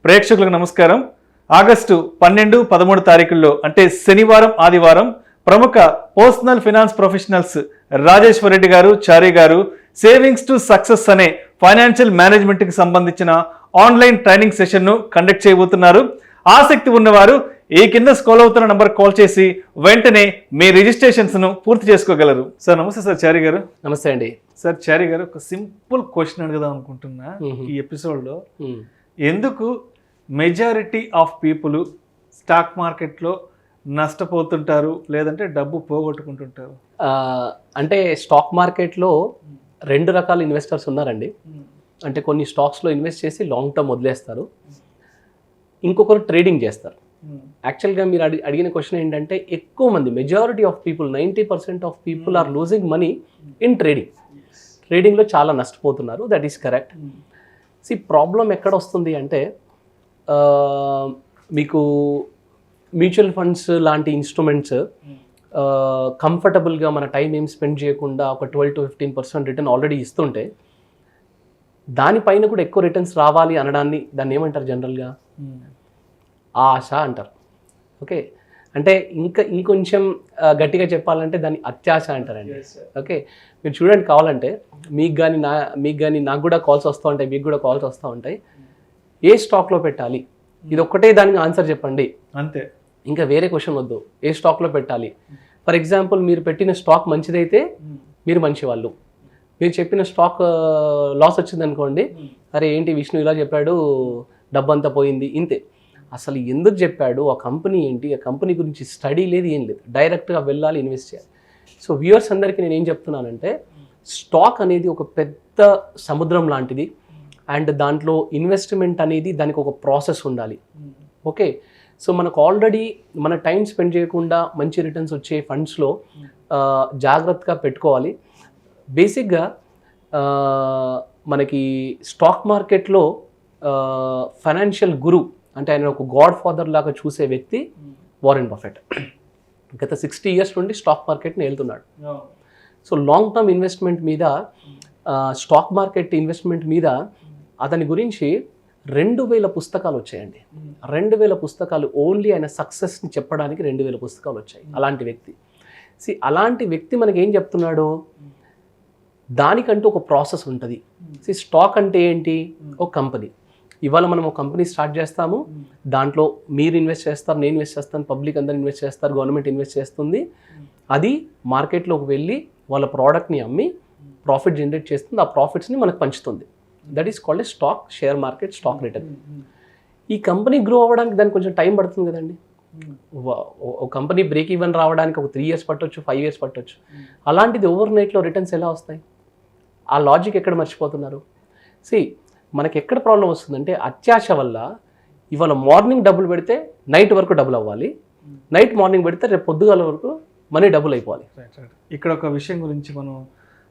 ప్రేక్షకులకు నమస్కారం. ఆగస్టు 12, 13 తారీఖుల్లో అంటే శనివారం, ఆదివారం ప్రముఖ personal finance professionals Rajeshwar Reddy గారు, చారి గారు సేవింగ్స్ టు సక్సెస్ అనే ఫైనాన్షియల్ మేనేజ్మెంట్కి సంబంధించిన ఆన్లైన్ ట్రైనింగ్ సెషన్ను కండక్ట్ చేయబోతున్నారు. ఆసక్తి ఉన్నవారు ఈ కింద స్క్రోల్ అవుతున్న నంబర్ కాల్ చేసి వెంటనే మీ రిజిస్ట్రేషన్స్ను పూర్తి చేసుకోగలరు. సార్ నమస్తే సార్, చారి గారు. నమస్తే అండి. సార్ చారి గారు, ఒక సింపుల్ క్వశ్చన్ అడుగుదాం అనుకుంటున్నా ఈ ఎపిసోడ్లో. ఎందుకు మెజారిటీ ఆఫ్ పీపుల్ స్టాక్ మార్కెట్లో నష్టపోతుంటారు, లేదంటే డబ్బు పోగొట్టుకుంటుంటారు? అంటే స్టాక్ మార్కెట్లో రెండు రకాల ఇన్వెస్టర్స్ ఉన్నారండి. అంటే కొన్ని స్టాక్స్లో ఇన్వెస్ట్ చేసి లాంగ్ టర్మ్ వదిలేస్తారు, ఇంకొకరు ట్రేడింగ్ చేస్తారు. యాక్చువల్గా మీరు అడిగిన క్వశ్చన్ ఏంటంటే, ఎక్కువ మంది majority of people 90% of people are losing money in trading. ట్రేడింగ్లో చాలా నష్టపోతున్నారు. That is correct. ప్రాబ్లం ఎక్కడ వస్తుంది అంటే, మీకు మ్యూచువల్ ఫండ్స్ లాంటి ఇన్స్ట్రుమెంట్స్ కంఫర్టబుల్గా మన టైం ఏం స్పెండ్ చేయకుండా ఒక 12 to 15% రిటర్న్ ఆల్రెడీ ఇస్తుంటే, దానిపైన కూడా ఎక్కువ రిటర్న్స్ రావాలి అనడాన్ని దాన్ని ఏమంటారు జనరల్గా? ఆశ అంటారు. ఓకే, అంటే ఇంకొంచెం గట్టిగా చెప్పాలంటే దాన్ని అత్యాశ అంటారండి. ఓకే, మీరు చూడండి, కావాలంటే మీకు కానీ నాకు కూడా కాల్స్ వస్తూ ఉంటాయి, మీకు కూడా కాల్స్ వస్తూ ఉంటాయి. ఏ స్టాక్లో పెట్టాలి, ఇది ఒక్కటే దానికి ఆన్సర్ చెప్పండి, అంతే, ఇంకా వేరే క్వశ్చన్ వద్దు. ఏ స్టాక్లో పెట్టాలి? ఫర్ ఎగ్జాంపుల్, మీరు పెట్టిన స్టాక్ మంచిదైతే మీరు మంచివాళ్ళు, మీరు చెప్పిన స్టాక్ లాస్ వచ్చిందనుకోండి, అరే ఏంటి విష్ణు ఇలా చెప్పాడు, డబ్బంతా పోయింది, ఇంతే. అసలు ఎందుకు చెప్పాడు, ఆ కంపెనీ ఏంటి, ఆ కంపెనీ గురించి స్టడీ లేదు, ఏం లేదు, డైరెక్ట్గా వెళ్ళాలి, ఇన్వెస్ట్ చేయాలి. సో వ్యూవర్స్ అందరికీ నేను ఏం చెప్తున్నానంటే, స్టాక్ అనేది ఒక పెద్ద సముద్రం లాంటిది, అండ్ దాంట్లో ఇన్వెస్ట్మెంట్ అనేది దానికి ఒక ప్రాసెస్ ఉండాలి. ఓకే, సో మనకు ఆల్రెడీ మన టైం స్పెండ్ చేయకుండా మంచి రిటర్న్స్ వచ్చే ఫండ్స్లో జాగ్రత్తగా పెట్టుకోవాలి. బేసిక్గా మనకి స్టాక్ మార్కెట్లో ఫైనాన్షియల్ గురు అంటే ఆయన ఒక గాడ్ ఫాదర్ లాగా చూసే వ్యక్తి వారెన్ బఫెట్. గత 60 years నుండి స్టాక్ మార్కెట్ని వెళ్తున్నాడు. సో లాంగ్ టర్మ్ ఇన్వెస్ట్మెంట్ మీద, స్టాక్ మార్కెట్ ఇన్వెస్ట్మెంట్ మీద అతని గురించి 2000 పుస్తకాలు వచ్చాయండి. 2000 పుస్తకాలు ఓన్లీ ఆయన సక్సెస్ని చెప్పడానికి 2000 పుస్తకాలు వచ్చాయి. అలాంటి వ్యక్తి. అలాంటి వ్యక్తి మనకి ఏం చెప్తున్నాడు, దానికంటూ ఒక ప్రాసెస్ ఉంటుంది. స్టాక్ అంటే ఏంటి? ఒక కంపెనీ. ఇవాళ మనం ఒక కంపెనీ స్టార్ట్ చేస్తాము, దాంట్లో మీరు ఇన్వెస్ట్ చేస్తారు, నేను ఇన్వెస్ట్ చేస్తాను, పబ్లిక్ అందరూ ఇన్వెస్ట్ చేస్తారు, గవర్నమెంట్ ఇన్వెస్ట్ చేస్తుంది. అది మార్కెట్లోకి వెళ్ళి వాళ్ళ ప్రోడక్ట్ని అమ్మి ప్రాఫిట్ జనరేట్ చేస్తుంది, ఆ ప్రాఫిట్స్ని మనకు పంచుతుంది. That is called a stock, share market, stock return. ఈ కంపెనీ గ్రో అవ్వడానికి దానికి కొంచెం టైం పడుతుంది కదండి. ఒక కంపెనీ బ్రేక్ ఈవెన్ రావడానికి ఒక 3 years పట్టొచ్చు, 5 years పట్టొచ్చు. అలాంటిది ఓవర్ నైట్లో రిటర్న్స్ ఎలా వస్తాయి? ఆ లాజిక్ ఎక్కడ మర్చిపోతున్నారు? మనకి ఎక్కడ ప్రాబ్లం వస్తుందంటే, అత్యాశ వల్ల ఇవాళ మార్నింగ్ డబ్బులు పెడితే నైట్ వరకు డబ్బులు అవ్వాలి, నైట్ మార్నింగ్ పెడితే రేపు పొద్దుగాల వరకు మనీ డబ్బులు అయిపోవాలి. ఇక్కడ ఒక విషయం గురించి మనం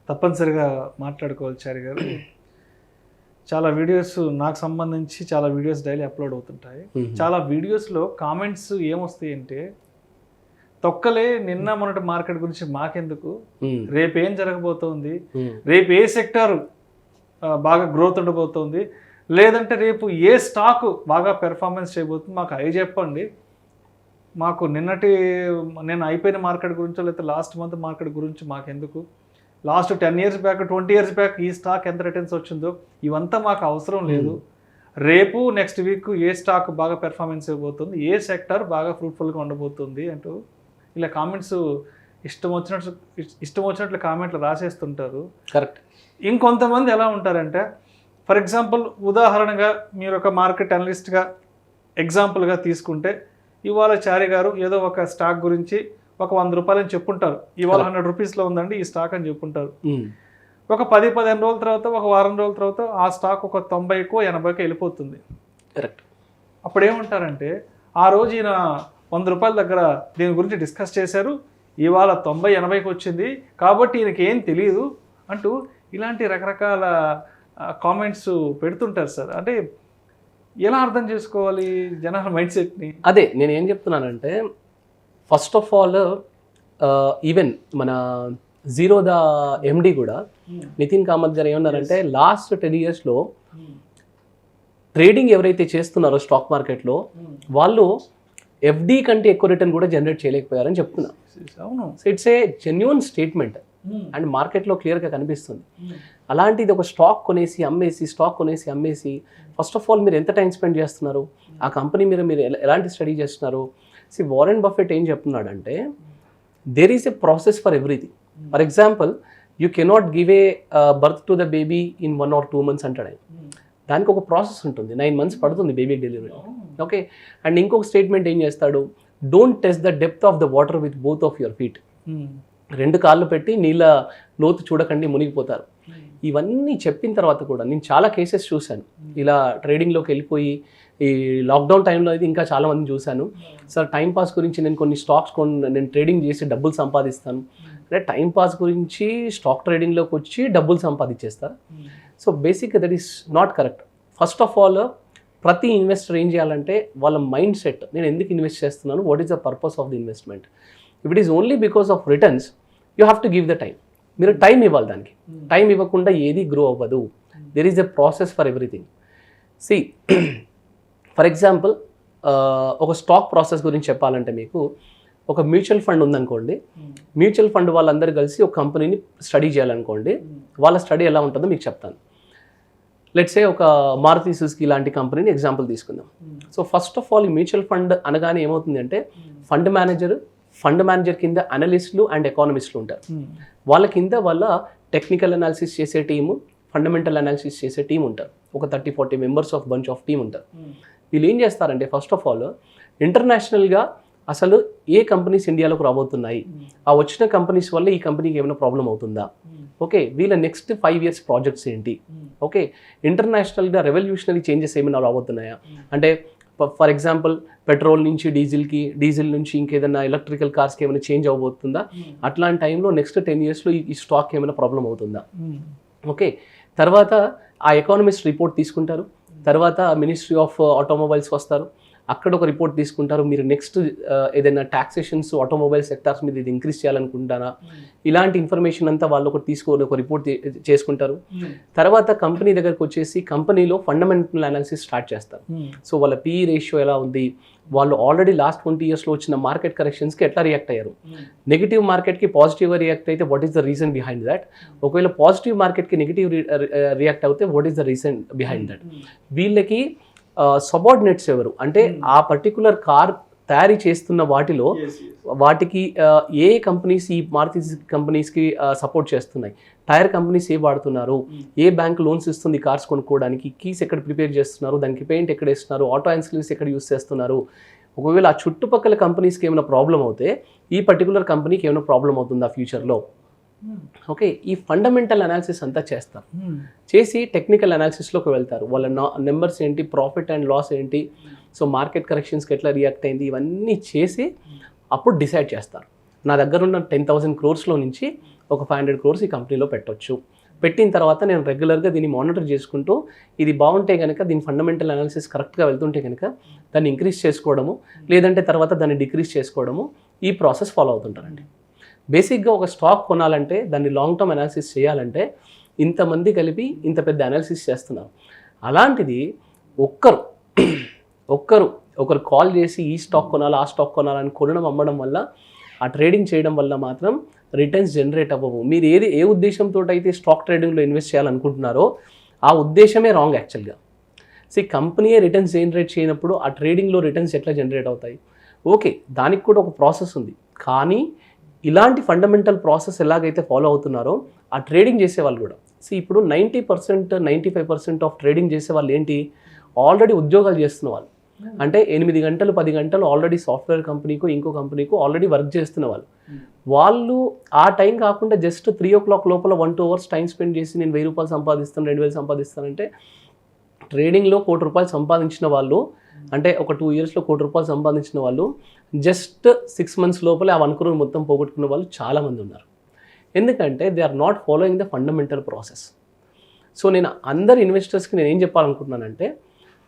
తప్పనిసరిగా మాట్లాడుకోవాలి చారి గారు. చాలా వీడియోస్ నాకు సంబంధించి చాలా వీడియోస్ డైలీ అప్లోడ్ అవుతుంటాయి. చాలా వీడియోస్లో కామెంట్స్ ఏమొస్తాయి అంటే, తొక్కలే నిన్న మొన్నటి మార్కెట్ గురించి మాకెందుకు, రేపు ఏం జరగబోతోంది, రేపు ఏ సెక్టార్ బాగా గ్రోత్ ఉండబోతోంది, లేదంటే రేపు ఏ స్టాక్ బాగా పెర్ఫార్మెన్స్ చేయబోతుంది, మాకు అవి చెప్పండి. మాకు నేను అయిపోయిన మార్కెట్ గురించో లేకపోతే లాస్ట్ మంత్ మార్కెట్ గురించి మాకెందుకు, last 10 years back 20 years back ఈ స్టాక్ ఎంత రిటర్న్స్ వచ్చిందో ఇవంతా మాకు అవసరం లేదు. రేపు నెక్స్ట్ వీక్ ఏ స్టాక్ బాగా పెర్ఫార్మెన్స్ ఇవ్వబోతుంది, ఏ సెక్టర్ బాగా ఫ్రూట్ఫుల్గా ఉండబోతుంది అంటూ ఇలా కామెంట్స్ ఇష్టం వచ్చినట్లు కామెంట్లు రాసేస్తుంటారు. కరెక్ట్. ఇంకొంతమంది ఎలా ఉంటారంటే, ఫర్ ఎగ్జాంపుల్ ఉదాహరణగా మీరు ఒక మార్కెట్ అనలిస్ట్గా ఎగ్జాంపుల్గా తీసుకుంటే, ఇవాళ చారి గారు ఏదో ఒక స్టాక్ గురించి ఒక 100 రూపాయలు అని చెప్పుంటారు, ఇవాళ 100 రూపీస్లో ఉందండి ఈ స్టాక్ అని చెప్పుంటారు. ఒక 10-15 రోజుల తర్వాత, ఒక వారం రోజుల తర్వాత ఆ స్టాక్ ఒక 90కో 80కో వెళ్ళిపోతుంది. కరెక్ట్. అప్పుడు ఏమంటారంటే, ఆ రోజు ఈయన 100 రూపాయల దగ్గర దీని గురించి డిస్కస్ చేశారు, ఇవాళ 90-80కి వచ్చింది కాబట్టి ఈయనకి ఏం తెలియదు అంటూ ఇలాంటి రకరకాల కామెంట్స్ పెడుతుంటారు సార్. అంటే ఎలా అర్థం చేసుకోవాలి జనాల మైండ్ సెట్ని? అదే నేను ఏం చెప్తున్నానంటే, ఫస్ట్ ఆఫ్ ఆల్ ఈవెన్ మన జీరోదా ఎండి కూడా నితిన్ కామత్ గారు ఏమన్నారంటే, లాస్ట్ 10 yearsలో ట్రేడింగ్ ఎవరైతే చేస్తున్నారో స్టాక్ మార్కెట్లో వాళ్ళు ఎఫ్డి కంటే ఎక్కువ రిటర్న్ కూడా జనరేట్ చేయలేకపోయారని చెప్తున్నా. అవును. So it's a genuine statement and మార్కెట్లో క్లియర్గా కనిపిస్తుంది. అలాంటిది ఒక స్టాక్ కొనేసి అమ్మేసి స్టాక్ కొనేసి అమ్మేసి ఫస్ట్ ఆఫ్ ఆల్ మీరు ఎంత టైం స్పెండ్ చేస్తున్నారు, ఆ కంపెనీ మీరు ఎలాంటి స్టడీ చేస్తున్నారు. వారెన్ బఫెట్ ఏం చెప్తున్నాడంటే there is a process for everything. For example you cannot give a birth to the baby in 1 or 2 months అంటాడు ఆయన. దానికి ఒక ప్రాసెస్ ఉంటుంది, 9 months పడుతుంది బేబీ డెలివరీ. ఓకే, అండ్ ఇంకొక స్టేట్మెంట్ ఏం చేస్తాడు, don't test the depth of the water with both of your feet. 2 కాళ్ళు పెట్టి నీళ్ళ లోతు చూడకండి మునిగిపోతారు. ఇవన్నీ చెప్పిన తర్వాత కూడా నేను చాలా కేసెస్ చూశాను, ఇలా ట్రేడింగ్లోకి వెళ్ళిపోయి ఈ లాక్డౌన్ టైంలో అయితే ఇంకా చాలా మందిని చూశాను. సార్ టైంపాస్ గురించి నేను కొన్ని స్టాక్స్ నేను ట్రేడింగ్ చేసి డబ్బులు సంపాదిస్తాను అంటే టైంపాస్ గురించి స్టాక్ ట్రేడింగ్లోకి వచ్చి డబ్బులు సంపాదించేస్తారు. సో బేసిక్గా that is not correct. First of all ప్రతి ఇన్వెస్టర్ ఏం చేయాలంటే వాళ్ళ మైండ్ సెట్, నేను ఎందుకు ఇన్వెస్ట్ చేస్తున్నాను, what is the purpose of the investment. If it is only because of returns you have to give the time. మీరు time ఇవ్వాలి దానికి. టైం ఇవ్వకుండా ఏది గ్రో అవ్వదు. There is a process for everything. See for example ఒక stock process గురించి చెప్పాలంటే మీకు ఒక మ్యూచువల్ ఫండ్ ఉందనుకోండి, మ్యూచువల్ ఫండ్ వాళ్ళందరూ కలిసి ఒక కంపెనీని స్టడీ చేయాలనుకోండి, వాళ్ళ స్టడీ ఎలా ఉంటుందో మీకు చెప్తాను. లెట్స్ సే ఒక మారుతి సుజుకి లాంటి కంపెనీని ఎగ్జాంపుల్ తీసుకుందాం. సో ఫస్ట్ ఆఫ్ ఆల్ ఈ మ్యూచువల్ ఫండ్ అనగానే ఏమవుతుంది అంటే ఫండ్ మేనేజర్ కింద అనలిస్టులు అండ్ ఎకానమిస్టులు ఉంటారు. వాళ్ళ కింద వాళ్ళ టెక్నికల్ అనాలిసిస్ చేసే టీము, ఫండమెంటల్ అనాలిసిస్ చేసే టీం ఉంటారు. ఒక 30-40 members of bunch of team ఉంటారు. వీళ్ళు ఏం చేస్తారంటే ఫస్ట్ ఆఫ్ ఆల్ ఇంటర్నేషనల్గా అసలు ఏ కంపెనీస్ ఇండియాలోకి రాబోతున్నాయి, ఆ వచ్చిన కంపెనీస్ వల్ల ఈ కంపెనీకి ఏమైనా ప్రాబ్లం అవుతుందా, ఓకే వీళ్ళ నెక్స్ట్ 5 years ప్రాజెక్ట్స్ ఏంటి, ఓకే ఇంటర్నేషనల్గా రెవల్యూషనరీ చేంజెస్ ఏమైనా రాబోతున్నాయా, అంటే ఫర్ ఎగ్జాంపుల్ పెట్రోల్ నుంచి డీజిల్ నుంచి ఇంకేదైనా ఎలక్ట్రికల్ కార్స్కి ఏమైనా చేంజ్ అవ్వబోతుందా, అట్లాంటి టైంలో నెక్స్ట్ 10 yearsలో ఈ స్టాక్ ఏమైనా ప్రాబ్లం అవుతుందా. ఓకే, తర్వాత ఆ ఎకానమిస్ట్ రిపోర్ట్ తీసుకుంటారు, తర్వాత మినిస్ట్రీ ఆఫ్ ఆటోమొబైల్స్ వస్తారు, అక్కడ ఒక రిపోర్ట్ తీసుకుంటారు, మీరు నెక్స్ట్ ఏదైనా టాక్సేషన్స్ ఆటోమొబైల్ సెక్టార్స్ మీద ఇది ఇంక్రీజ్ చేయాలనుకుంటారా, ఇలాంటి ఇన్ఫర్మేషన్ అంతా వాళ్ళు ఒకటి తీసుకొని ఒక రిపోర్ట్ చేసుకుంటారు. తర్వాత కంపెనీ దగ్గరకు వచ్చేసి కంపెనీలో ఫండమెంటల్ అనాలిసిస్ స్టార్ట్ చేస్తారు. సో వాళ్ళ PE రేషియో ఎలా ఉంది, వాళ్ళు ఆల్రెడీ లాస్ట్ 20 yearsలో వచ్చిన మార్కెట్ కరెక్షన్స్కి ఎట్లా రియాక్ట్ అయ్యారు, నెగిటివ్ మార్కెట్కి పాజిటివ్గా రియాక్ట్ అయితే what is the reason behind that, ఒకవేళ పాజిటివ్ మార్కెట్కి నెగిటివ్ రియాక్ట్ అవుతే what is the reason behind that. వీళ్ళకి సబార్డినేట్స్ ఎవరు అంటే ఆ పర్టికులర్ కార్ తయారీ చేస్తున్న వాటికి ఏ కంపెనీస్ ఈ మారుతి కంపెనీస్కి సపోర్ట్ చేస్తున్నాయి, టైర్ కంపెనీస్ ఏ వాడుతున్నారు, ఏ బ్యాంక్ లోన్స్ ఇస్తుంది కార్స్ కొనుక్కోవడానికి, కీస్ ఎక్కడ ప్రిపేర్ చేస్తున్నారు, దానికి పెయింట్ ఎక్కడ వేస్తున్నారు, ఆటో ఇన్సూరెన్స్ ఎక్కడ యూస్ చేస్తున్నారు, ఒకవేళ ఆ చుట్టుపక్కల కంపెనీస్కి ఏమైనా ప్రాబ్లం అవుతే ఈ పర్టికులర్ కంపెనీకి ఏమైనా ప్రాబ్లం అవుతుందా ఫ్యూచర్లో. ఓకే, ఈ ఫండమెంటల్ అనాలిసిస్ అంతా చేస్తారు. చేసి టెక్నికల్ అనాలిసిస్లోకి వెళ్తారు. వాళ్ళ నెంబర్స్ ఏంటి, ప్రాఫిట్ అండ్ లాస్ ఏంటి, సో మార్కెట్ కరెక్షన్స్కి ఎట్లా రియాక్ట్ అయింది, ఇవన్నీ చేసి అప్పుడు డిసైడ్ చేస్తారు. నా దగ్గర ఉన్న 10,000 crores నుంచి ఒక 500 crores ఈ కంపెనీలో పెట్టొచ్చు. పెట్టిన తర్వాత నేను రెగ్యులర్గా దీన్ని మానిటర్ చేసుకుంటూ ఇది బాగుంటే కనుక దీని ఫండమెంటల్ అనాలిసిస్ కరెక్ట్గా వెళ్తుంటే కనుక దాన్ని ఇంక్రీజ్ చేసుకోవడము, లేదంటే తర్వాత దాన్ని డిక్రీజ్ చేసుకోవడము, ఈ ప్రాసెస్ ఫాలో అవుతుంటారండి. బేసిక్గా ఒక స్టాక్ కొనాలంటే దాన్ని లాంగ్ టర్మ్ అనాలిసిస్ చేయాలంటే ఇంతమంది కలిపి ఇంత పెద్ద అనాలిసిస్ చేస్తున్నారు. అలాంటిది ఒకరు కాల్ చేసి ఈ స్టాక్ కొనాలి ఆ స్టాక్ కొనాలని కొనడం అమ్మడం వల్ల, ఆ ట్రేడింగ్ చేయడం వల్ల మాత్రం రిటర్న్స్ జనరేట్ అవ్వవు. మీరు ఏ ఉద్దేశంతో అయితే స్టాక్ ట్రేడింగ్లో ఇన్వెస్ట్ చేయాలనుకుంటున్నారో ఆ ఉద్దేశమే రాంగ్ యాక్చువల్గా. కంపెనీయే రిటర్న్స్ జనరేట్ చేయనప్పుడు ఆ ట్రేడింగ్లో రిటర్న్స్ ఎట్లా జనరేట్ అవుతాయి. ఓకే, దానికి కూడా ఒక ప్రాసెస్ ఉంది, కానీ ఇలాంటి ఫండమెంటల్ ప్రాసెస్ ఎలాగైతే ఫాలో అవుతున్నారో ఆ ట్రేడింగ్ చేసేవాళ్ళు కూడా. ఇప్పుడు 90%, 95% ఆఫ్ ట్రేడింగ్ చేసే వాళ్ళు ఏంటి, ఆల్రెడీ ఉద్యోగాలు చేస్తున్న వాళ్ళు, అంటే 8 గంటలు 10 గంటలు ఆల్రెడీ సాఫ్ట్వేర్ కంపెనీకో ఇంకో కంపెనీకో ఆల్రెడీ వర్క్ చేస్తున్న వాళ్ళు ఆ టైం కాకుండా జస్ట్ 3 o'clock లోపల 1-2 hours టైం స్పెండ్ చేసి నేను 1000 రూపాయలు సంపాదిస్తాను 2000 సంపాదిస్తానంటే, ట్రేడింగ్లో 1 కోటి రూపాయలు సంపాదించిన వాళ్ళు, అంటే ఒక 2 yearsలో 1 కోటి రూపాయలు సంపాదించిన వాళ్ళు జస్ట్ 6 months లోపలే ఆ 1 crore మొత్తం పోగొట్టుకున్న వాళ్ళు చాలామంది ఉన్నారు. ఎందుకంటే they are not following the fundamental process. So నేను అందరు ఇన్వెస్టర్స్కి నేను ఏం చెప్పాలనుకుంటున్నానంటే,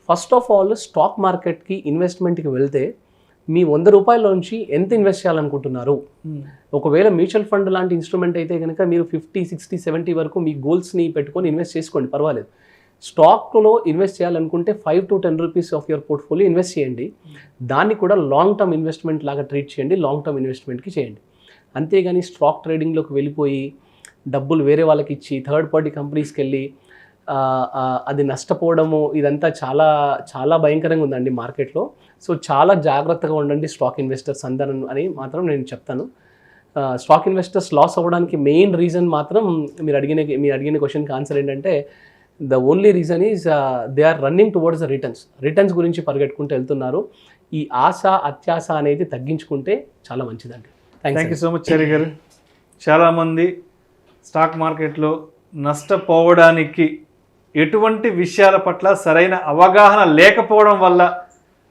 ఫస్ట్ ఆఫ్ ఆల్ స్టాక్ మార్కెట్కి ఇన్వెస్ట్మెంట్కి వెళ్తే మీ 100 రూపాయలలోంచి ఎంత ఇన్వెస్ట్ చేయాలనుకుంటున్నారు. ఒకవేళ మ్యూచువల్ ఫండ్ లాంటి ఇన్స్ట్రుమెంట్ అయితే కనుక మీరు 50, 60, 70 వరకు మీ గోల్స్ని పెట్టుకొని ఇన్వెస్ట్ చేసుకోండి, పర్వాలేదు. స్టాక్లో ఇన్వెస్ట్ చేయాలనుకుంటే 5 to 10 rupees of your portfolio invest చేయండి. దాన్ని కూడా లాంగ్ టర్మ్ ఇన్వెస్ట్మెంట్ లాగా ట్రీట్ చేయండి, లాంగ్ టర్మ్ ఇన్వెస్ట్మెంట్కి చేయండి. అంతేగాని స్టాక్ ట్రేడింగ్లోకి వెళ్ళిపోయి డబ్బులు వేరే వాళ్ళకి ఇచ్చి థర్డ్ పార్టీ కంపెనీస్కి వెళ్ళి అది నష్టపోవడము ఇదంతా చాలా చాలా భయంకరంగా ఉందండి మార్కెట్లో. సో చాలా జాగ్రత్తగా ఉండండి స్టాక్ ఇన్వెస్టర్స్ అందరూ అని మాత్రం నేను చెప్తాను. స్టాక్ ఇన్వెస్టర్స్ లాస్ అవ్వడానికి మెయిన్ రీజన్ మాత్రం మీరు అడిగిన క్వశ్చన్కి ఆన్సర్ ఏంటంటే the only reason is they are running towards the returns గురించి పరిగెట్టుకుంటూ వెళ్తున్నారు. ఈ ఆశ అత్యాశ అనేది తగ్గించుకుంటే చాలా మంచిదండి. థ్యాంక్ యూ సో మచ్ చారి గారు. చాలామంది స్టాక్ మార్కెట్లో నష్టపోవడానికి ఎటువంటి విషయాల పట్ల సరైన అవగాహన లేకపోవడం వల్ల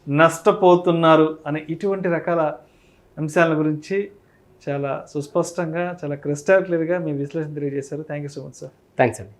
నష్టపోతున్నారు అనే ఇటువంటి రకాల అంశాల గురించి చాలా సుస్పష్టంగా చాలా క్రిస్టల్ క్లియర్గా మీ విశ్లేషణ తెలియజేశారు. Thank you so much sir. Thanks అండి.